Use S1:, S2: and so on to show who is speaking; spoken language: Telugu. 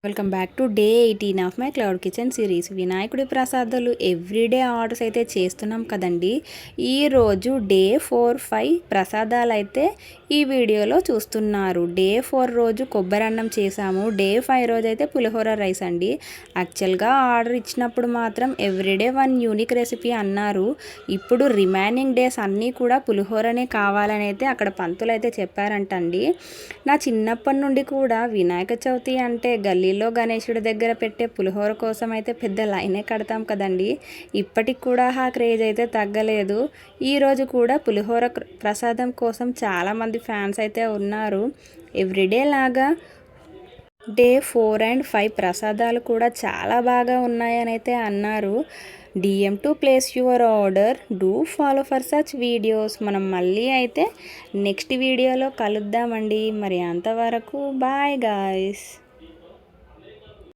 S1: Welcome back to day 18 of my cloud kitchen series. వినాయకుడి ప్రసాదాలు ఎవ్రీడే ఆర్డర్స్ అయితే చేస్తున్నాం కదండి. ఈరోజు డే 4-5 ప్రసాదాలు అయితే ఈ వీడియోలో చూస్తున్నారు. డే 4 రోజు కొబ్బరి అన్నం చేసాము. డే 5 రోజు అయితే పులిహోర రైస్ అండి. యాక్చువల్గా ఆర్డర్ ఇచ్చినప్పుడు మాత్రం ఎవ్రీడే 1 యూనిక్ రెసిపీ అన్నారు. ఇప్పుడు రిమైనింగ్ డేస్ అన్నీ కూడా పులిహోరనే కావాలని అయితే అక్కడ పంతులు అయితే చెప్పారంటండి. నా చిన్నప్పటి నుండి కూడా వినాయక చవితి అంటే గల్లీలో గణేశుడి దగ్గర పెట్టే పులిహోర కోసం అయితే పెద్ద లైనే కడతాం కదండి. ఇప్పటికి కూడా ఆ క్రేజ్ అయితే తగ్గలేదు. ఈరోజు కూడా పులిహోర ప్రసాదం కోసం చాలామంది ఫ్యాన్స్ అయితే ఉన్నారు. ఎవ్రీడే లాగా డే 4 అండ్ 5 ప్రసాదాలు కూడా చాలా బాగా ఉన్నాయని అయితే అన్నారు. DM to place your order, do follow for such videos. మనం మళ్ళీ అయితే నెక్స్ట్ వీడియోలో కలుద్దామండి. మరి అంతవరకు బాయ్ గాయ్స్.